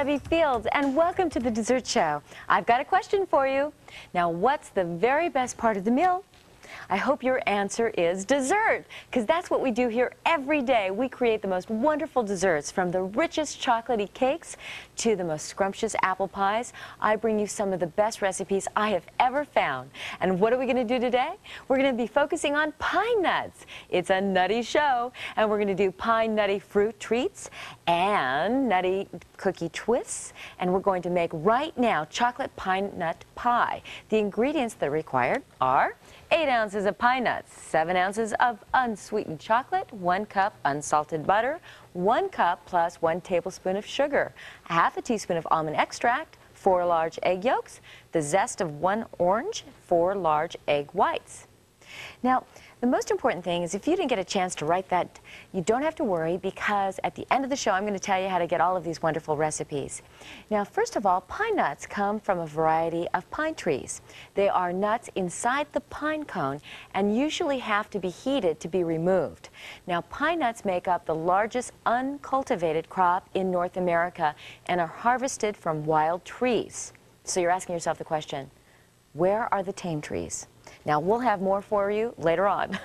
Debbie Fields, and welcome to the Dessert Show. I've got a question for you. Now, what's the very best part of the meal? I hope your answer is dessert, because that's what we do here every day. We create the most wonderful desserts, from the richest chocolatey cakes to the most scrumptious apple pies. I bring you some of the best recipes I have ever found. And what are we going to do today? We're going to be focusing on pine nuts. It's a nutty show, and we're going to do pine nutty fruit treats and nutty cookie twists, and we're going to make right now chocolate pine nut pie. The ingredients that are required are 8 ounces of pine nuts, 7 ounces of unsweetened chocolate, 1 cup unsalted butter, 1 cup plus 1 tablespoon of sugar, ½ a teaspoon of almond extract, 4 large egg yolks, the zest of 1 orange, 4 large egg whites. Now, the most important thing is, if you didn't get a chance to write that, you don't have to worry, because at the end of the show I'm going to tell you how to get all of these wonderful recipes. Now, first of all, pine nuts come from a variety of pine trees. They are nuts inside the pine cone and usually have to be heated to be removed. Now, pine nuts make up the largest uncultivated crop in North America and are harvested from wild trees. So you're asking yourself the question, where are the tame trees? Now, we'll have more for you later on.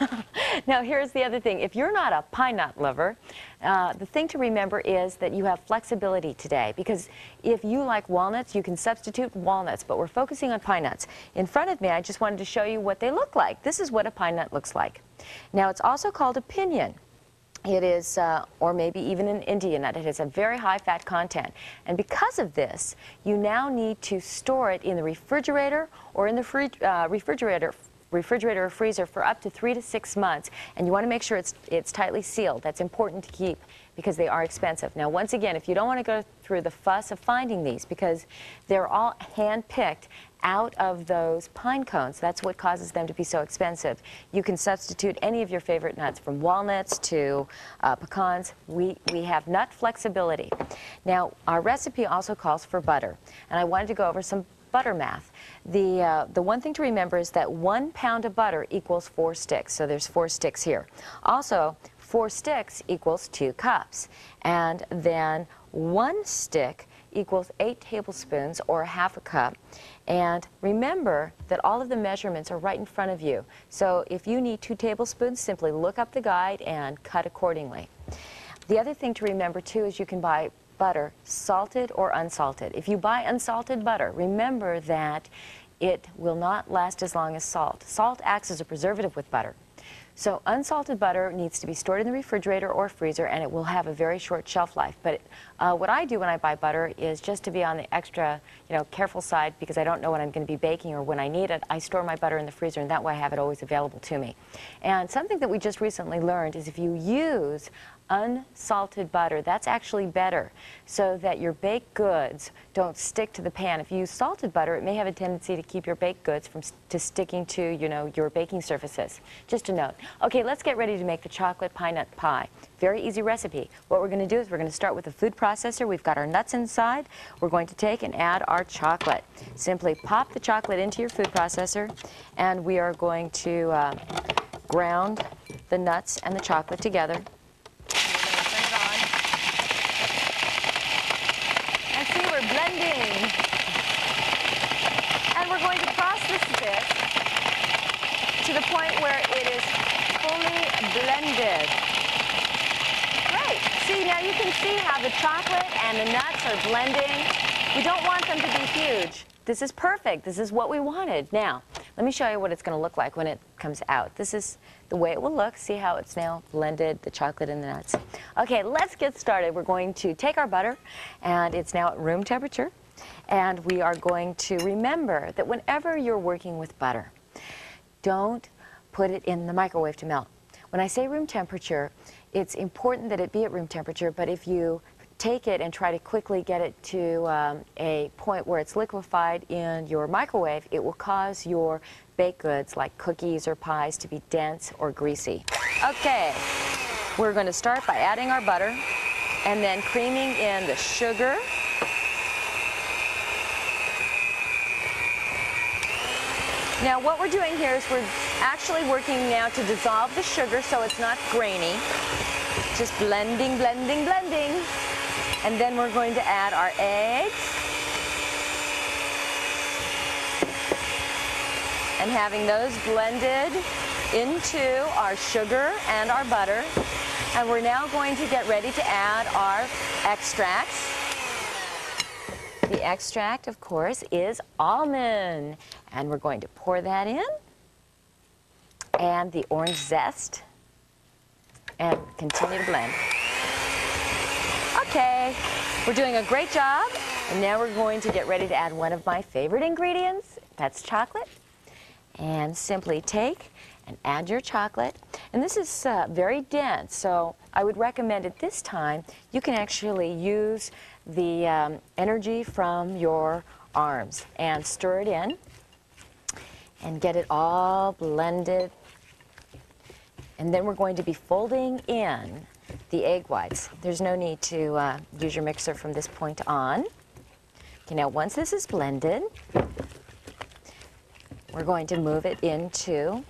Now, here's the other thing. If you're not a pine nut lover, the thing to remember is that you have flexibility today, because if you like walnuts, you can substitute walnuts, but we're focusing on pine nuts. In front of me, I just wanted to show you what they look like. This is what a pine nut looks like. Now, it's also called a pinyon. It is, or maybe even an Indian nut. It has a very high fat content. And because of this, you now need to store it in the refrigerator or in the refrigerator or freezer for up to 3 to 6 months. And you want to make sure it's tightly sealed. That's important to keep, because they are expensive. Now, once again, if you don't want to go through the fuss of finding these, because they're all hand-picked out of those pine cones, that's what causes them to be so expensive. You can substitute any of your favorite nuts, from walnuts to pecans. We have nut flexibility. Now, our recipe also calls for butter, and I wanted to go over some butter math. The one thing to remember is that 1 pound of butter equals 4 sticks, so there's 4 sticks here. Also, 4 sticks equals 2 cups, and then 1 stick equals 8 tablespoons, or ½ a cup. And remember that all of the measurements are right in front of you. So if you need 2 tablespoons, simply look up the guide and cut accordingly. The other thing to remember too is you can buy butter, salted or unsalted. If you buy unsalted butter, remember that it will not last as long as salt. Salt acts as a preservative with butter. So unsalted butter needs to be stored in the refrigerator or freezer, and it will have a very short shelf life. But what I do when I buy butter is, just to be on the extra, careful side, because I don't know when I'm going to be baking or when I need it, I store my butter in the freezer, and that way I have it always available to me. And something that we just recently learned is, if you use unsalted butter, that's actually better, so that your baked goods don't stick to the pan. If you use salted butter, it may have a tendency to keep your baked goods from sticking to, your baking surfaces. Just a note. Okay, let's get ready to make the chocolate pine nut pie. Very easy recipe. What we're going to do is we're going to start with a food processor. We've got our nuts inside. We're going to take and add our chocolate. Simply pop the chocolate into your food processor, and we are going to ground the nuts and the chocolate together. Blending. And we're going to process this to the point where it is fully blended. Great. See, now you can see how the chocolate and the nuts are blending. We don't want them to be huge. This is perfect. This is what we wanted. Now, let me show you what it's going to look like when it comes out. This is the way it will look. See how it's now blended, the chocolate and the nuts. Okay, let's get started. We're going to take our butter, and it's now at room temperature. And we are going to remember that whenever you're working with butter, don't put it in the microwave to melt. When I say room temperature, it's important that it be at room temperature, but if you take it and try to quickly get it to a point where it's liquefied in your microwave, it will cause your baked goods, like cookies or pies, to be dense or greasy. Okay, we're going to start by adding our butter and then creaming in the sugar. Now, what we're doing here is we're actually working now to dissolve the sugar so it's not grainy. Just blending, blending, blending. And then we're going to add our eggs. And having those blended into our sugar and our butter. And we're now going to get ready to add our extracts. The extract, of course, is almond. And we're going to pour that in. And the orange zest. And continue to blend. Okay, we're doing a great job. And now we're going to get ready to add one of my favorite ingredients. That's chocolate. And simply take and add your chocolate. And this is very dense, so I would recommend at this time you can actually use the energy from your arms and stir it in and get it all blended. And then we're going to be folding in the egg whites. There's no need to use your mixer from this point on. Okay, now once this is blended, we're going to move it into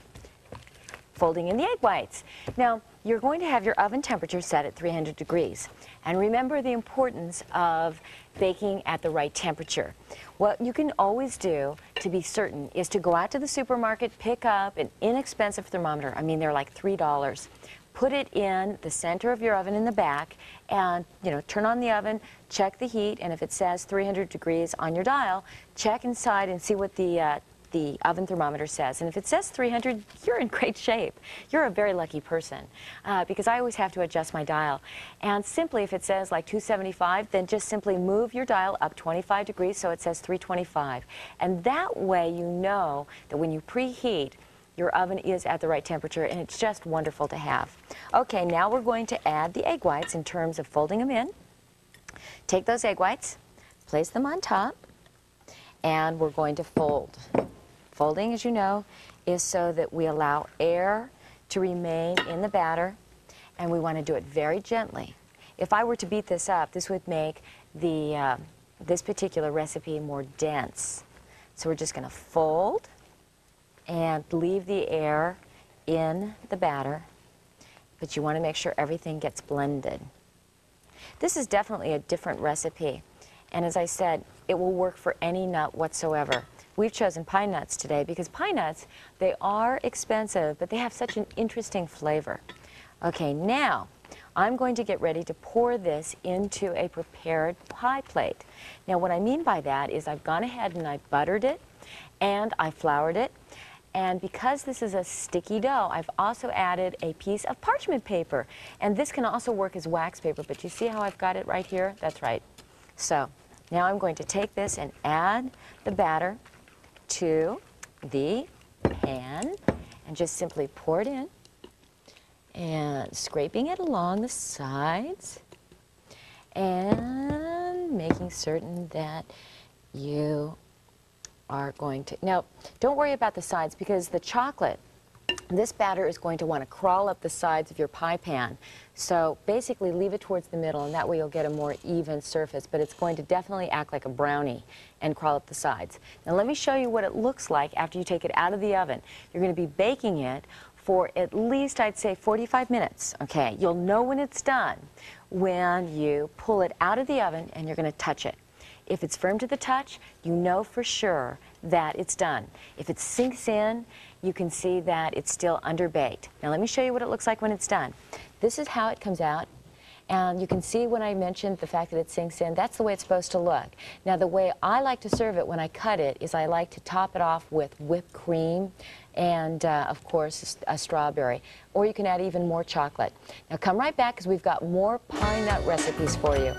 folding in the egg whites. Now, you're going to have your oven temperature set at 300 degrees. And remember the importance of baking at the right temperature. What you can always do to be certain is to go out to the supermarket, pick up an inexpensive thermometer. I mean, they're like $3. Put it in the center of your oven in the back and, turn on the oven, check the heat, and if it says 300 degrees on your dial, check inside and see what the oven thermometer says. And if it says 300, you're in great shape. You're a very lucky person because I always have to adjust my dial. And simply, if it says like 275, then just simply move your dial up 25 degrees so it says 325. And that way you know that when you preheat, your oven is at the right temperature, and it's just wonderful to have. Okay, now we're going to add the egg whites in terms of folding them in. Take those egg whites, place them on top, and we're going to fold. Folding, as you know, is so that we allow air to remain in the batter, and we want to do it very gently. If I were to beat this up, this would make this particular recipe more dense. So we're just going to fold and leave the air in the batter, but you want to make sure everything gets blended. This is definitely a different recipe, and as I said, it will work for any nut whatsoever. We've chosen pine nuts today because pine nuts, they are expensive, but they have such an interesting flavor. Okay, now I'm going to get ready to pour this into a prepared pie plate. Now what I mean by that is I've gone ahead and I buttered it and I floured it. And because this is a sticky dough, I've also added a piece of parchment paper. And this can also work as wax paper, but you see how I've got it right here? That's right. So now I'm going to take this and add the batter to the pan and just simply pour it in and scraping it along the sides and making certain that you are going to... Now, don't worry about the sides because the chocolate, this batter is going to want to crawl up the sides of your pie pan. So basically leave it towards the middle and that way you'll get a more even surface, but it's going to definitely act like a brownie and crawl up the sides. Now let me show you what it looks like after you take it out of the oven. You're going to be baking it for at least, I'd say, 45 minutes. Okay, you'll know when it's done when you pull it out of the oven and you're going to touch it. If it's firm to the touch, you know for sure that it's done. If it sinks in, you can see that it's still underbaked. Now let me show you what it looks like when it's done. This is how it comes out. And you can see when I mentioned the fact that it sinks in, that's the way it's supposed to look. Now the way I like to serve it when I cut it is I like to top it off with whipped cream and of course a strawberry. Or you can add even more chocolate. Now come right back because we've got more pine nut recipes for you.